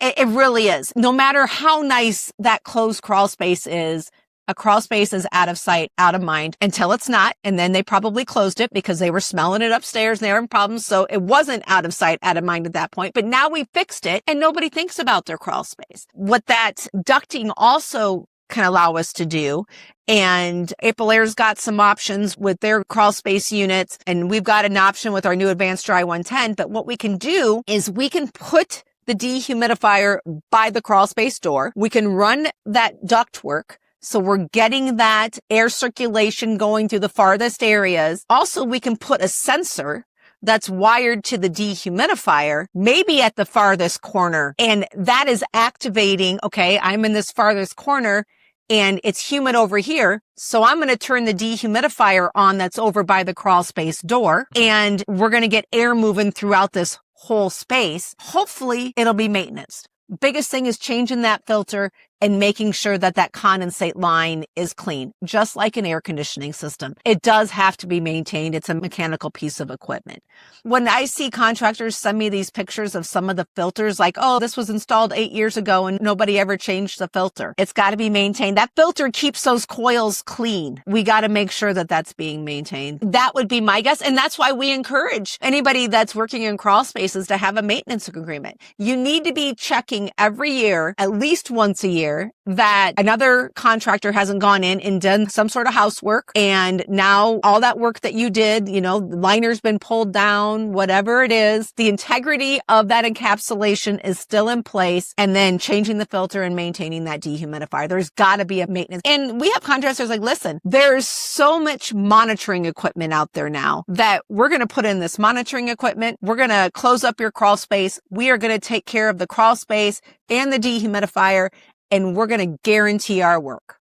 It really is. No matter how nice that closed crawl space is, a crawl space is out of sight, out of mind until it's not. And then they probably closed it because they were smelling it upstairs and they were having problems. So it wasn't out of sight, out of mind at that point. But now we fixed it and nobody thinks about their crawl space. What that ducting also can allow us to do. And April Air's got some options with their crawl space units. And we've got an option with our new Advanced Dry 110. But what we can do is we can put the dehumidifier by the crawl space door. We can run that ductwork. So we're getting that air circulation going through the farthest areas. Also, we can put a sensor that's wired to the dehumidifier, maybe at the farthest corner. And that is activating, okay, I'm in this farthest corner and it's humid over here. So I'm going to turn the dehumidifier on that's over by the crawl space door. And we're going to get air moving throughout this whole space. Hopefully it'll be maintenance. Biggest thing is changing that filter and making sure that that condensate line is clean, just like an air conditioning system. It does have to be maintained. It's a mechanical piece of equipment. When I see contractors send me these pictures of some of the filters, like, oh, this was installed 8 years ago and nobody ever changed the filter. It's got to be maintained. That filter keeps those coils clean. We got to make sure that that's being maintained. That would be my guess. And that's why we encourage anybody that's working in crawl spaces to have a maintenance agreement. You need to be checking every year, at least once a year, that another contractor hasn't gone in and done some sort of housework. And now all that work that you did, the liner's been pulled down, whatever it is, the integrity of that encapsulation is still in place. And then changing the filter and maintaining that dehumidifier. There's got to be a maintenance. And we have contractors like, listen, there's so much monitoring equipment out there now that we're going to put in this monitoring equipment. We're going to close up your crawl space. We are going to take care of the crawl space and the dehumidifier, and we're going to guarantee our work.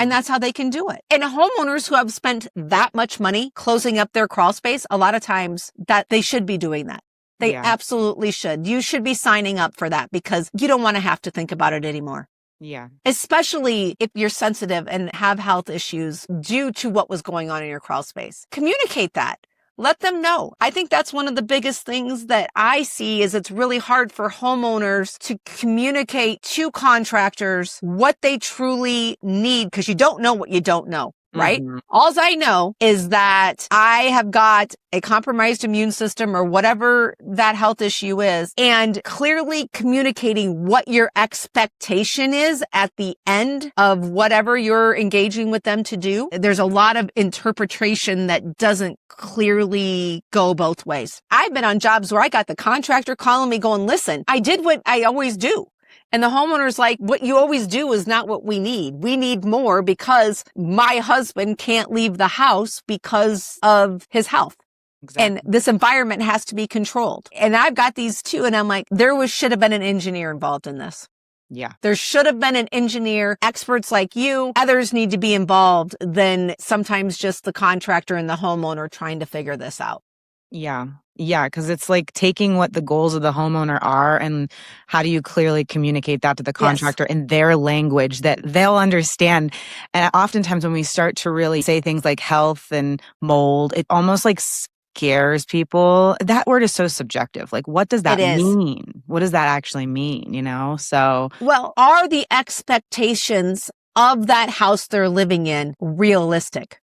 And that's how they can do it. And homeowners who have spent that much money closing up their crawl space, a lot of times that they should be doing that. They absolutely should. You should be signing up for that because you don't want to have to think about it anymore. Yeah. Especially if you're sensitive and have health issues due to what was going on in your crawl space. Communicate that. Let them know. I think that's one of the biggest things that I see is it's really hard for homeowners to communicate to contractors what they truly need because you don't know what you don't know. Right? All I know is that I have got a compromised immune system or whatever that health issue is, and clearly communicating what your expectation is at the end of whatever you're engaging with them to do. There's a lot of interpretation that doesn't clearly go both ways. I've been on jobs where I got the contractor calling me going, listen, I did what I always do. And the homeowner's like, what you always do is not what we need. We need more because my husband can't leave the house because of his health. Exactly. And this environment has to be controlled. And I've got these too. And I'm like, should have been an engineer involved in this. Yeah. There should have been an engineer, experts like you. Others need to be involved than sometimes just the contractor and the homeowner trying to figure this out. Yeah. Yeah. Because it's like taking what the goals of the homeowner are and how do you clearly communicate that to the contractor in their language that they'll understand. And oftentimes when we start to really say things like health and mold, it almost like scares people. That word is so subjective. Like, what does that mean? What does that actually mean? So. Well, are the expectations of that house they're living in realistic?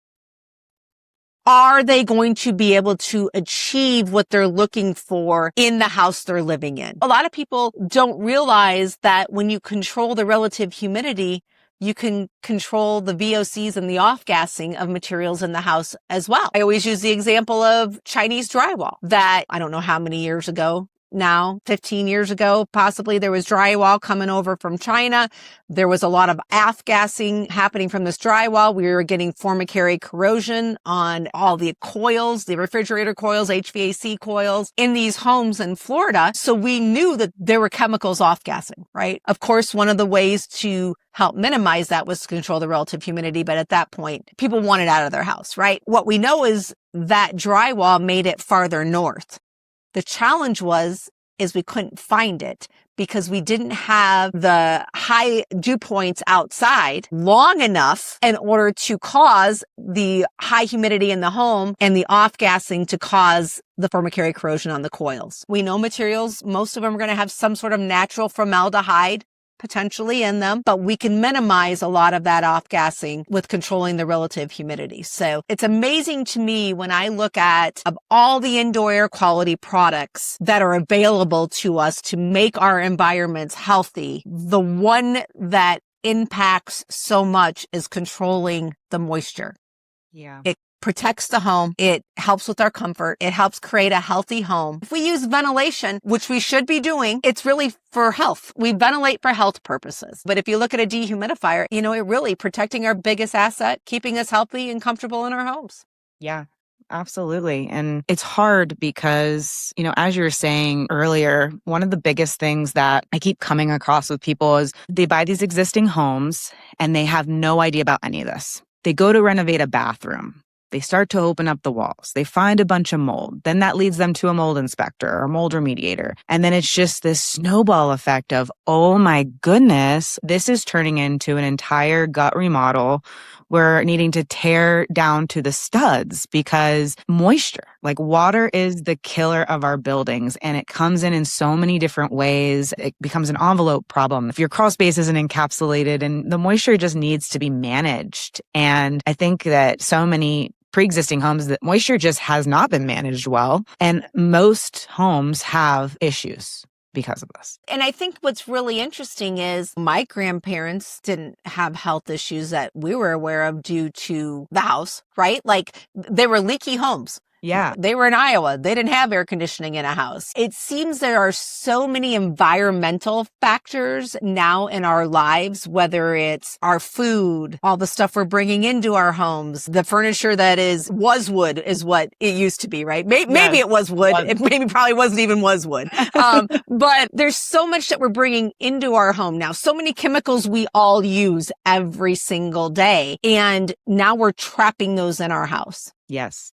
Are they going to be able to achieve what they're looking for in the house they're living in? A lot of people don't realize that when you control the relative humidity, you can control the VOCs and the off-gassing of materials in the house as well. I always use the example of Chinese drywall that I don't know how many years ago now, 15 years ago, possibly there was drywall coming over from China. There was a lot of off-gassing happening from this drywall. We were getting formicary corrosion on all the coils, the refrigerator coils, HVAC coils in these homes in Florida. So we knew that there were chemicals off-gassing, right? Of course, one of the ways to help minimize that was to control the relative humidity. But at that point, people wanted out of their house, right? What we know is that drywall made it farther north. The challenge is we couldn't find it because we didn't have the high dew points outside long enough in order to cause the high humidity in the home and the off-gassing to cause the formicary corrosion on the coils. We know materials, most of them are going to have some sort of natural formaldehyde potentially in them, but we can minimize a lot of that off-gassing with controlling the relative humidity. So it's amazing to me when I look at of all the indoor air quality products that are available to us to make our environments healthy, the one that impacts so much is controlling the moisture. Yeah. It protects the home. It helps with our comfort. It helps create a healthy home. If we use ventilation, which we should be doing, it's really for health. We ventilate for health purposes. But if you look at a dehumidifier, it really protecting our biggest asset, keeping us healthy and comfortable in our homes. Yeah. Absolutely. And it's hard because, as you were saying earlier, one of the biggest things that I keep coming across with people is they buy these existing homes and they have no idea about any of this. They go to renovate a bathroom. They start to open up the walls. They find a bunch of mold. Then that leads them to a mold inspector or mold remediator. And then it's just this snowball effect of, oh my goodness, this is turning into an entire gut remodel. We're needing to tear down to the studs because moisture, like water, is the killer of our buildings, and it comes in so many different ways. It becomes an envelope problem if your crawl space isn't encapsulated, and the moisture just needs to be managed. And I think that so many pre-existing homes, that moisture just has not been managed well, and most homes have issues because of this. And I think what's really interesting is my grandparents didn't have health issues that we were aware of due to the house, right? Like they were leaky homes. Yeah. They were in Iowa. They didn't have air conditioning in a house. It seems there are so many environmental factors now in our lives, whether it's our food, all the stuff we're bringing into our homes, the furniture that was wood is what it used to be, right? Maybe it was wood. It maybe probably wasn't even was wood. But there's so much that we're bringing into our home now, so many chemicals we all use every single day. And now we're trapping those in our house. Yes.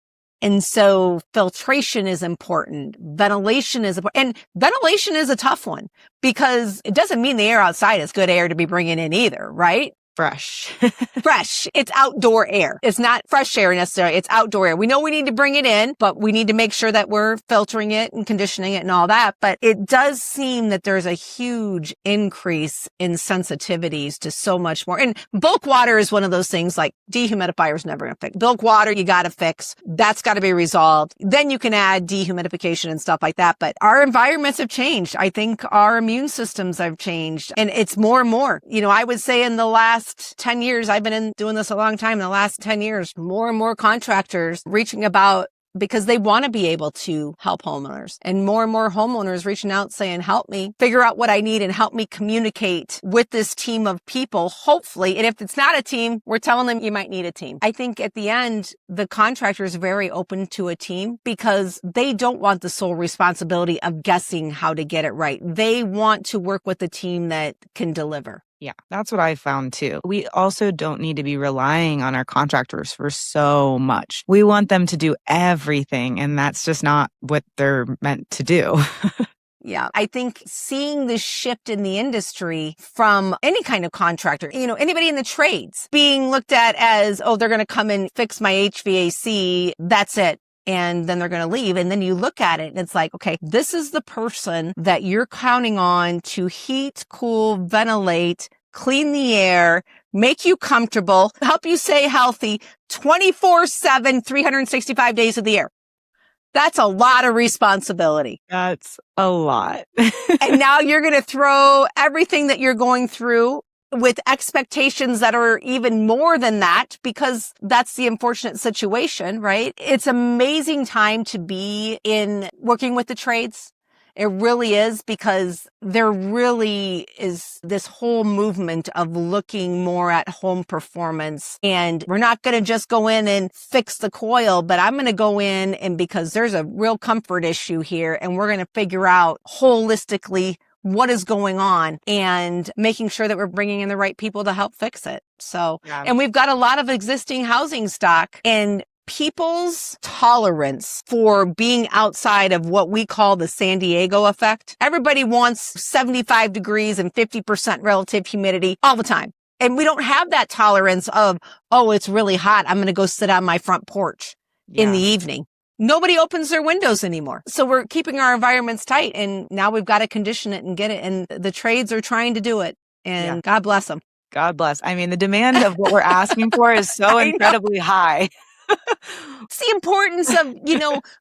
And so filtration is important. Ventilation is important. And ventilation is a tough one because it doesn't mean the air outside is good air to be bringing in either, right? Fresh. Fresh. It's outdoor air. It's not fresh air necessarily. It's outdoor air. We know we need to bring it in, but we need to make sure that we're filtering it and conditioning it and all that. But it does seem that there's a huge increase in sensitivities to so much more. And bulk water is one of those things, like dehumidifiers never going to fix. Bulk water, you got to fix. That's got to be resolved. Then you can add dehumidification and stuff like that. But our environments have changed. I think our immune systems have changed, and it's more and more. I would say in the last 10 years, I've been doing this a long time. In the last 10 years, more and more contractors reaching about because they want to be able to help homeowners, and more homeowners reaching out saying, help me figure out what I need and help me communicate with this team of people, hopefully. And if it's not a team, we're telling them you might need a team. I think at the end, the contractor is very open to a team because they don't want the sole responsibility of guessing how to get it right. They want to work with a team that can deliver. Yeah, that's what I found too. We also don't need to be relying on our contractors for so much. We want them to do everything, and that's just not what they're meant to do. Yeah, I think seeing the shift in the industry from any kind of contractor, anybody in the trades being looked at as, oh, they're going to come and fix my HVAC, that's it. And then they're going to leave. And then you look at it and it's like, okay, this is the person that you're counting on to heat, cool, ventilate, clean the air, make you comfortable, help you stay healthy 24/7, 365 days of the year. That's a lot of responsibility. That's a lot. And now you're going to throw everything that you're going through with expectations that are even more than that, because that's the unfortunate situation, right? It's amazing time to be in working with the trades. It really is, because there really is this whole movement of looking more at home performance. And we're not going to just go in and fix the coil, but I'm going to go in and because there's a real comfort issue here, and we're going to figure out holistically what is going on and making sure that we're bringing in the right people to help fix it. So, And we've got a lot of existing housing stock, and people's tolerance for being outside of what we call the San Diego effect. Everybody wants 75 degrees and 50% relative humidity all the time. And we don't have that tolerance of, oh, it's really hot, I'm going to go sit on my front porch in the evening. Nobody opens their windows anymore. So we're keeping our environments tight, and now we've got to condition it and get it. And the trades are trying to do it, and God bless them. God bless. I mean, the demand of what we're asking for is so incredibly high. It's the importance of,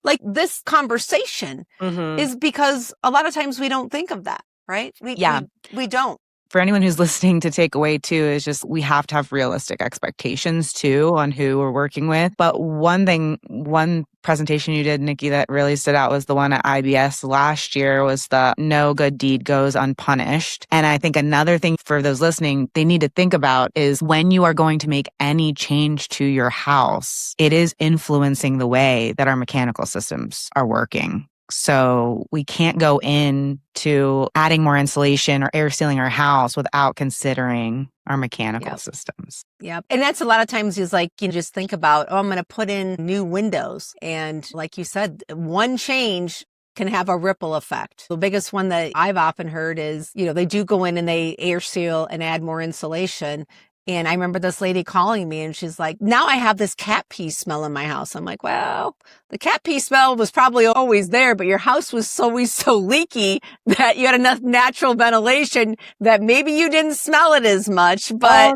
like this conversation is because a lot of times we don't think of that, right? We don't. For anyone who's listening, to take away too is just we have to have realistic expectations too on who we're working with. But one presentation you did, Nikki, that really stood out was the one at IBS last year, was the no good deed goes unpunished. And I think another thing for those listening, they need to think about is when you are going to make any change to your house, it is influencing the way that our mechanical systems are working. So we can't go into adding more insulation or air sealing our house without considering our mechanical systems. Yep. And that's a lot of times is like, you just think about, oh, I'm going to put in new windows. And like you said, one change can have a ripple effect. The biggest one that I've often heard is, they do go in and they air seal and add more insulation. And I remember this lady calling me and she's like, now I have this cat pee smell in my house. I'm like, well, the cat pee smell was probably always there, but your house was always so leaky that you had enough natural ventilation that maybe you didn't smell it as much. But,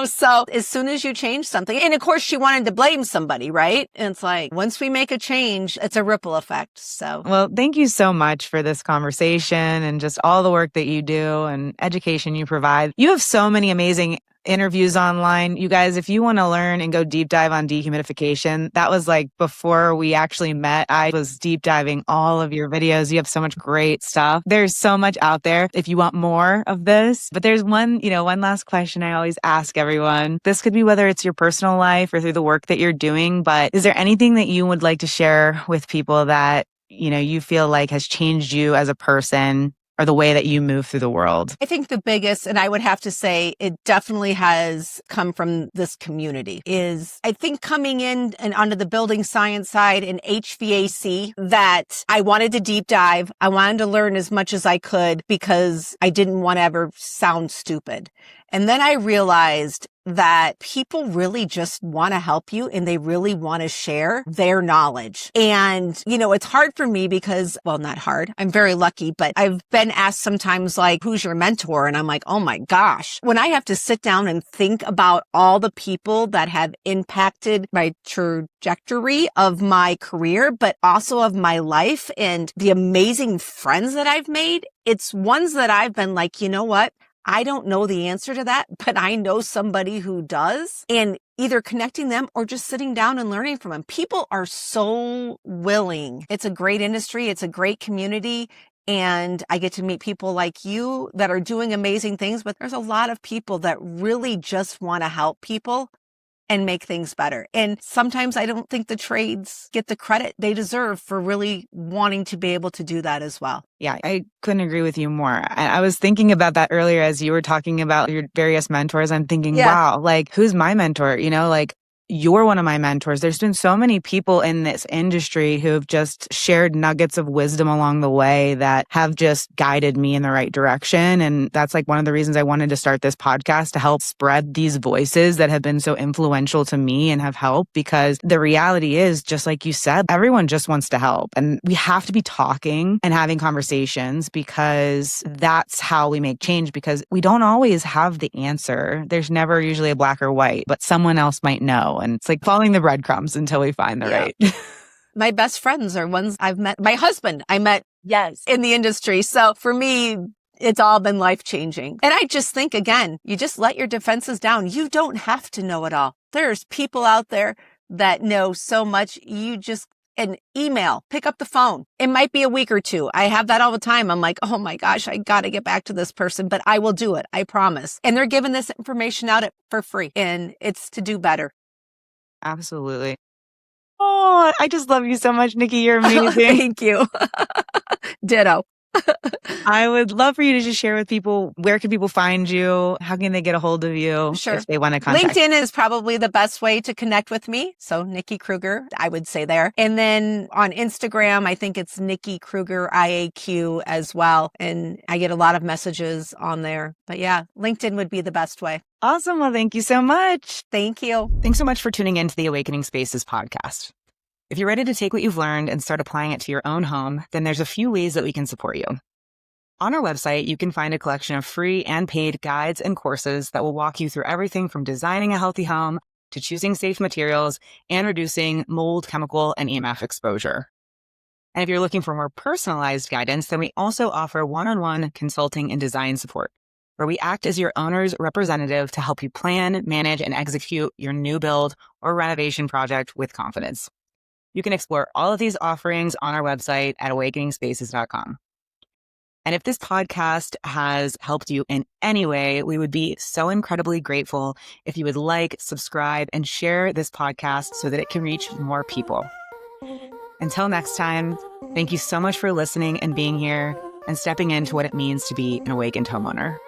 so as soon as you change something, and of course she wanted to blame somebody, right? And it's like, once we make a change, it's a ripple effect. So, well, thank you so much for this conversation and just all the work that you do and education you provide. You have so many amazing interviews online. You guys, if you want to learn and go deep dive on dehumidification, that was like before we actually met. I was deep diving all of your videos. You have so much great stuff. There's so much out there if you want more of this. But there's one last question I always ask everyone. This could be whether it's your personal life or through the work that you're doing, but is there anything that you would like to share with people that, you feel like has changed you as a person or the way that you move through the world? I think the biggest, and I would have to say it definitely has come from this community, is I think coming in and onto the building science side and HVAC, that I wanted to deep dive. I wanted to learn as much as I could because I didn't want to ever sound stupid. And then I realized that people really just want to help you and they really want to share their knowledge. And, it's hard for me because, well, not hard. I'm very lucky, but I've been asked sometimes like, who's your mentor? And I'm like, oh my gosh, when I have to sit down and think about all the people that have impacted my trajectory of my career, but also of my life and the amazing friends that I've made, it's ones that I've been like, you know what? I don't know the answer to that, but I know somebody who does, and either connecting them or just sitting down and learning from them. People are so willing. It's a great industry. It's a great community. And I get to meet people like you that are doing amazing things, but there's a lot of people that really just want to help people and make things better. And sometimes I don't think the trades get the credit they deserve for really wanting to be able to do that as well. Yeah, I couldn't agree with you more. I was thinking about that earlier as you were talking about your various mentors. I'm thinking, wow, like who's my mentor? You're one of my mentors. There's been so many people in this industry who have just shared nuggets of wisdom along the way that have just guided me in the right direction. And that's like one of the reasons I wanted to start this podcast, to help spread these voices that have been so influential to me and have helped. Because the reality is, just like you said, everyone just wants to help. And we have to be talking and having conversations because that's how we make change, because we don't always have the answer. There's never usually a black or white, but someone else might know. And it's like following the breadcrumbs until we find the right. My best friends are ones I've met. My husband, I met in the industry. So for me, it's all been life-changing. And I just think, again, you just let your defenses down. You don't have to know it all. There's people out there that know so much. You just an email, pick up the phone. It might be a week or two. I have that all the time. I'm like, oh my gosh, I got to get back to this person, but I will do it. I promise. And they're giving this information out for free, and it's to do better. Absolutely. Oh, I just love you so much, Nikki. You're amazing. Thank you. Ditto. I would love for you to just share with people, where can people find you? How can they get a hold of you if they want to contact LinkedIn is probably the best way to connect with me. So Nikki Krueger, I would say there. And then on Instagram, I think it's Nikki Krueger IAQ as well. And I get a lot of messages on there. But yeah, LinkedIn would be the best way. Awesome. Well, thank you so much. Thank you. Thanks so much for tuning in to the Awakening Spaces podcast. If you're ready to take what you've learned and start applying it to your own home, then there's a few ways that we can support you. On our website, you can find a collection of free and paid guides and courses that will walk you through everything from designing a healthy home to choosing safe materials and reducing mold, chemical, and EMF exposure. And if you're looking for more personalized guidance, then we also offer one-on-one consulting and design support, where we act as your owner's representative to help you plan, manage, and execute your new build or renovation project with confidence. You can explore all of these offerings on our website at awakeningspaces.com. And if this podcast has helped you in any way, we would be so incredibly grateful if you would like, subscribe, and share this podcast so that it can reach more people. Until next time, thank you so much for listening and being here and stepping into what it means to be an awakened homeowner.